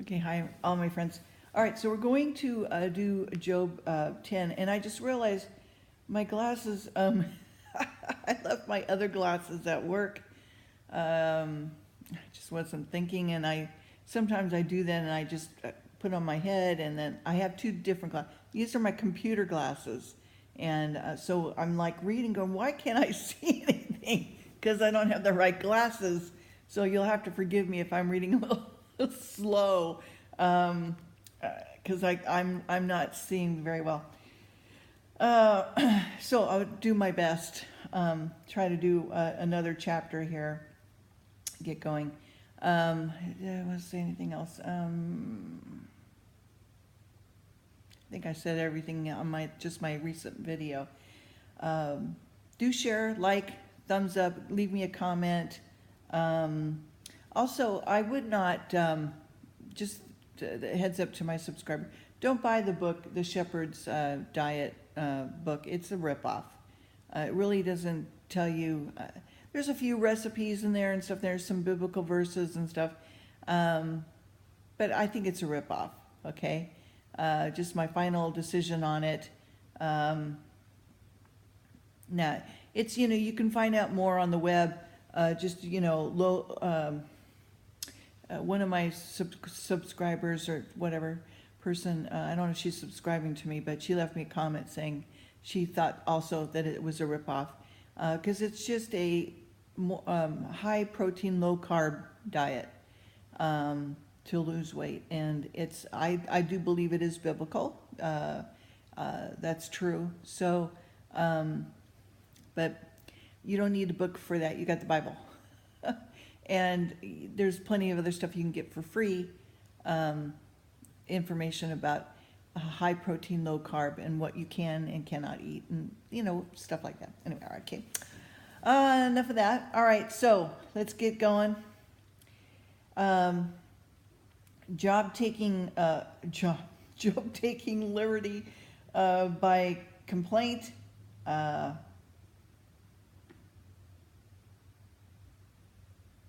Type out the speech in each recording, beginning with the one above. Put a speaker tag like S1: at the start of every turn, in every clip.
S1: Okay, hi, all my friends. All right, so we're going to do Job 10, and I just realized my glasses, I left my other glasses at work. I just wasn't thinking, and sometimes I do that, and I just put on my head, and then I have two different glasses. These are my computer glasses, and so I'm like reading, going, why can't I see anything? Because I don't have the right glasses. So you'll have to forgive me if I'm reading a little slow, because I'm not seeing very well. So I'll do my best. Try to do another chapter here. Get going. Did I want to say anything else? I think I said everything on my recent video. Do share, like, thumbs up, leave me a comment. Also, I would not, just the heads up to my subscriber, don't buy the book, The Shepherd's Diet book. It's a ripoff. It really doesn't tell you, there's a few recipes in there and stuff. There's some biblical verses and stuff. But I think it's a ripoff, okay? Just my final decision on it. Now, it's, you can find out more on the web. One of my subscribers or whatever person, I don't know if she's subscribing to me, but she left me a comment saying she thought also that it was a ripoff, because it's just a high protein, low carb diet to lose weight, and I do believe it is biblical. That's true. So, but you don't need a book for that. You got the Bible. And there's plenty of other stuff you can get for free, information about high protein, low carb, and what you can and cannot eat, and stuff like that. Anyway, all right, okay. Enough of that. All right, so let's get going. Job taking liberty by complaint.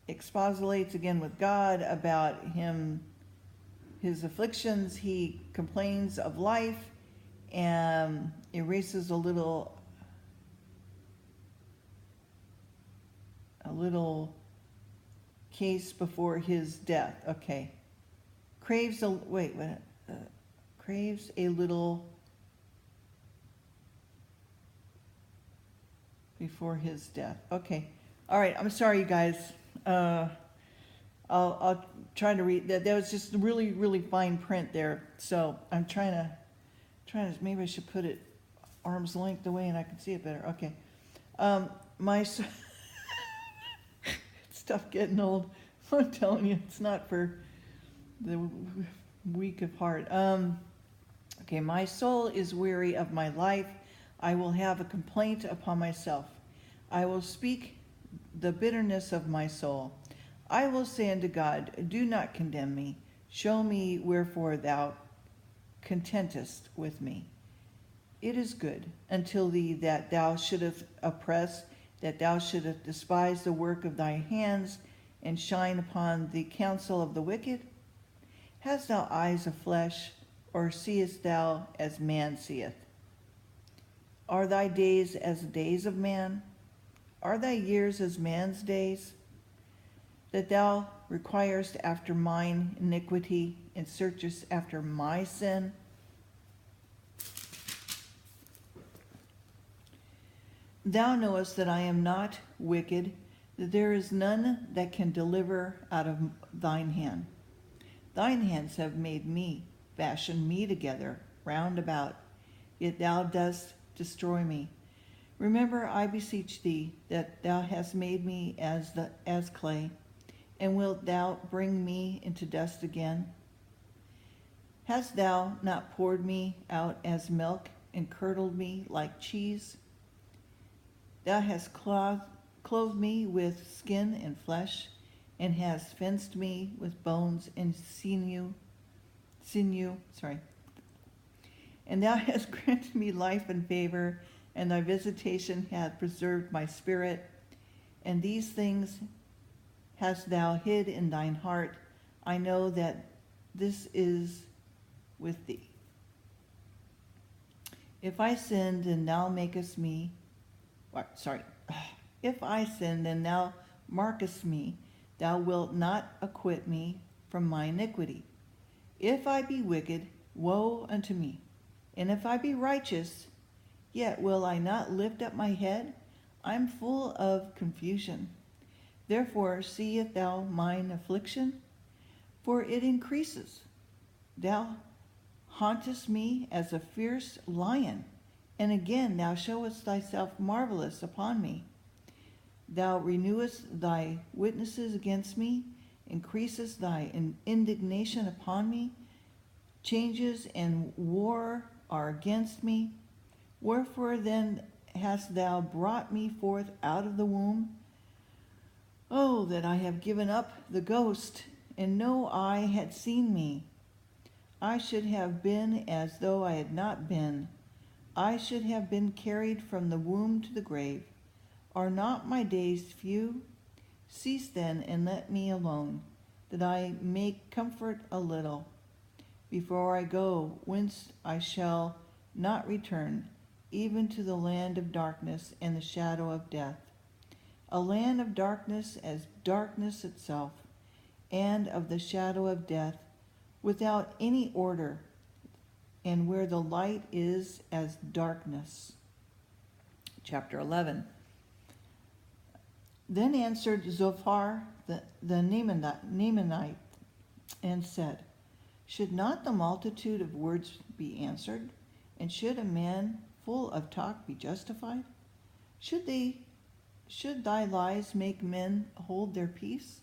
S1: Exposulates again with God about his afflictions. He complains of life and erases a little case before his death. Okay. Craves a little before his death. Okay. All right. I'm sorry, you guys. I'll try to read that. That was just really, really fine print there. So I'm trying to, maybe I should put it arm's length away and I can see it better. Okay. My stuff getting old. I'm telling you, it's not for the weak of heart. Okay. My soul is weary of my life. I will have a complaint upon myself. I will speak the bitterness of my soul. I will say unto God, do not condemn me. Show me wherefore thou contentest with me. It is good until thee that thou shouldest oppress, that thou shouldest despise the work of thy hands, and shine upon the counsel of the wicked. Hast thou eyes of flesh, or seest thou as man seeth? Are thy days as the days of man? Are thy years as man's days? That thou requirest after mine iniquity, and searchest after my sin? Thou knowest that I am not wicked, that there is none that can deliver out of thine hand. Thine hands have made me, fashioned me together round about, yet thou dost destroy me. Remember, I beseech thee, that thou hast made me as clay, and wilt thou bring me into dust again? Hast thou not poured me out as milk, and curdled me like cheese? Thou hast clothed me with skin and flesh, and hast fenced me with bones and sinew. And thou hast granted me life and favor, and thy visitation hath preserved my spirit. And these things hast thou hid in thine heart. I know that this is with thee. If I sinned and thou makest me, if I sinned and thou markest me, thou wilt not acquit me from my iniquity. If I be wicked, woe unto me. And if I be righteous, yet will I not lift up my head. I am full of confusion. Therefore seest thou mine affliction, for it increases. Thou hauntest me as a fierce lion, and again thou showest thyself marvelous upon me. Thou renewest thy witnesses against me, increasest thy indignation upon me. Changes and war are against me. Wherefore then hast thou brought me forth out of the womb? Oh, that I have given up the ghost, and no eye had seen me. I should have been as though I had not been. I should have been carried from the womb to the grave. Are not my days few? Cease then and let me alone, that I may comfort a little. Before I go, whence I shall not return, even to the land of darkness and the shadow of death. A land of darkness as darkness itself, and of the shadow of death, without any order, and where the light is as darkness. Chapter 11. Then answered Zophar the Naamanite and said, Should not the multitude of words be answered? And should a man full of talk be justified? Should thy lies make men hold their peace?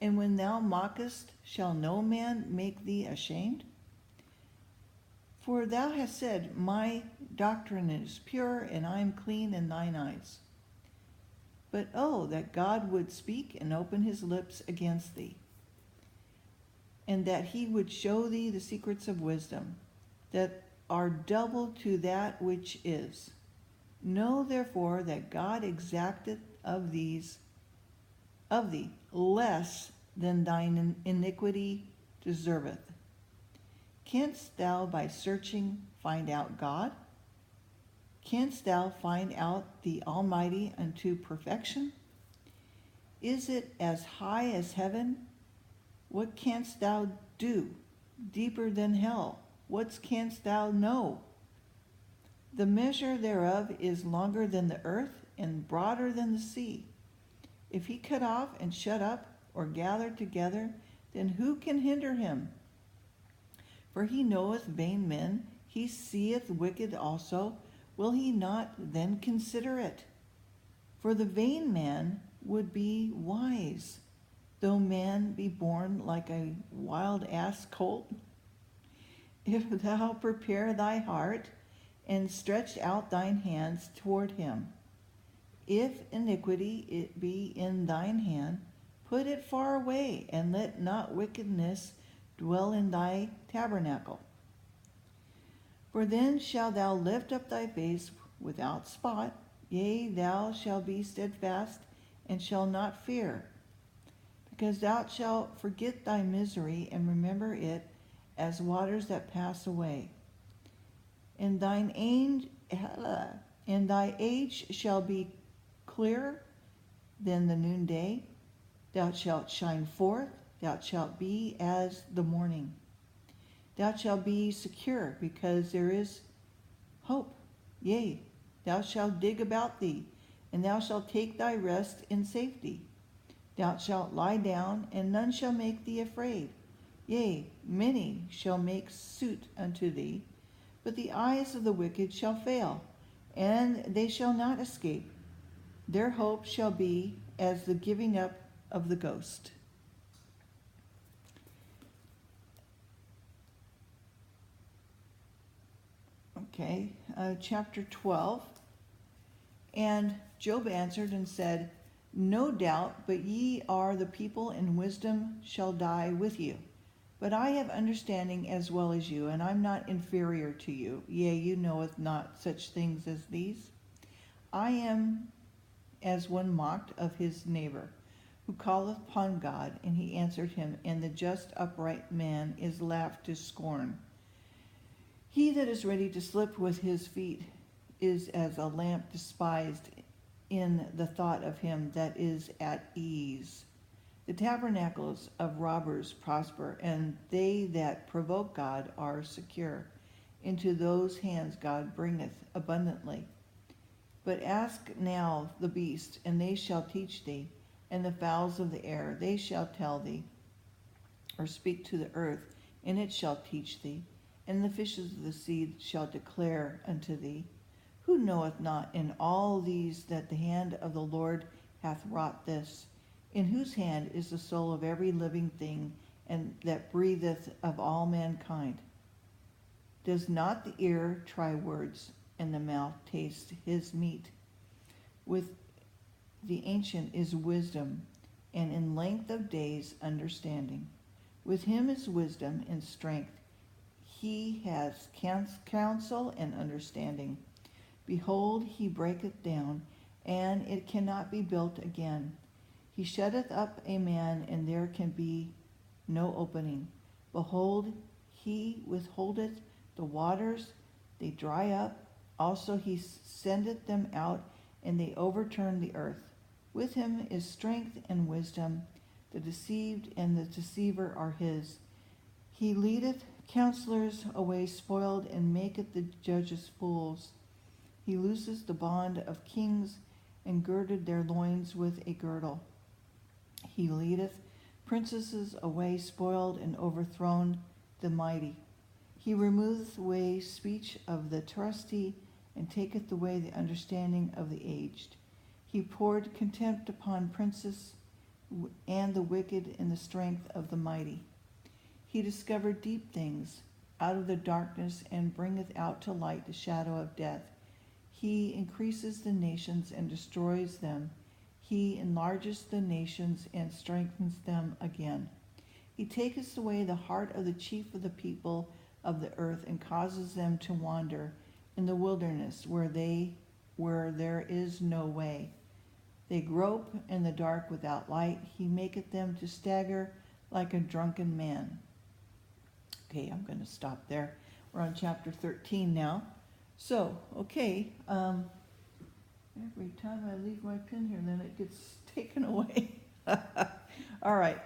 S1: And when thou mockest, shall no man make thee ashamed? For thou hast said, My doctrine is pure, and I am clean in thine eyes. But oh, that God would speak and open his lips against thee, and that he would show thee the secrets of wisdom, that are double to that which is. Know therefore that God exacteth of thee less than thine iniquity deserveth. Canst thou by searching find out God? Canst thou find out the Almighty unto perfection? Is it as high as heaven? What canst thou do? Deeper than hell, what canst thou know? The measure thereof is longer than the earth, and broader than the sea. If he cut off and shut up, or gather together, then who can hinder him? For he knoweth vain men, he seeth wicked also. Will he not then consider it? For the vain man would be wise, though man be born like a wild ass colt. If thou prepare thy heart, and stretch out thine hands toward him, if iniquity it be in thine hand, put it far away, and let not wickedness dwell in thy tabernacle. For then shalt thou lift up thy face without spot, yea, thou shalt be steadfast, and shalt not fear, because thou shalt forget thy misery, and remember it as waters that pass away. And thy age shall be clearer than the noonday. Thou shalt shine forth, thou shalt be as the morning. Thou shalt be secure, because there is hope. Yea, thou shalt dig about thee, and thou shalt take thy rest in safety. Thou shalt lie down, and none shall make thee afraid. Yea, many shall make suit unto thee, but the eyes of the wicked shall fail, and they shall not escape. Their hope shall be as the giving up of the ghost. Okay, chapter 12. And Job answered and said, No doubt, but ye are the people, and wisdom shall die with you. But I have understanding as well as you, and I'm not inferior to you. Yea, you knoweth not such things as these. I am as one mocked of his neighbor. who calleth upon God, and he answered him, and the just upright man is laughed to scorn. He that is ready to slip with his feet is as a lamp despised in the thought of him that is at ease. The tabernacles of robbers prosper, and they that provoke God are secure. Into those hands God bringeth abundantly. But ask now the beasts, and they shall teach thee, and the fowls of the air, they shall tell thee, or speak to the earth, and it shall teach thee, and the fishes of the sea shall declare unto thee. Who knoweth not in all these that the hand of the Lord hath wrought this? In whose hand is the soul of every living thing, and that breatheth of all mankind? Does not the ear try words, and the mouth taste his meat? With the ancient is wisdom, and in length of days understanding. With him is wisdom and strength. He has counsel and understanding. Behold, he breaketh down, and it cannot be built again. He shutteth up a man, and there can be no opening. Behold, he withholdeth the waters, they dry up. Also he sendeth them out, and they overturn the earth. With him is strength and wisdom. The deceived and the deceiver are his. He leadeth counselors away spoiled, and maketh the judges fools. He looses the bond of kings, and girded their loins with a girdle. He leadeth princesses away spoiled, and overthrown the mighty. He removeth away speech of the trusty, and taketh away the understanding of the aged. He poured contempt upon princes, and the wicked in the strength of the mighty. He discovered deep things out of the darkness, and bringeth out to light the shadow of death. He increases the nations and destroys them. He enlarges the nations and strengthens them again. He taketh away the heart of the chief of the people of the earth, and causes them to wander in the wilderness where there is no way. They grope in the dark without light. He maketh them to stagger like a drunken man. Okay, I'm going to stop there. We're on chapter 13 now. So, okay, every time I leave my pen here, then it gets taken away. All right.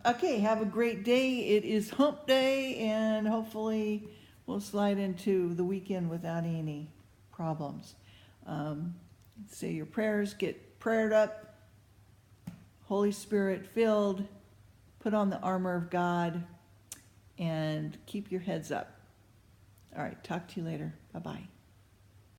S1: Okay, have a great day. It is hump day, and hopefully we'll slide into the weekend without any problems. Say your prayers, get prayed up, Holy Spirit filled, put on the armor of God, and keep your heads up. All right, talk to you later. Bye-bye.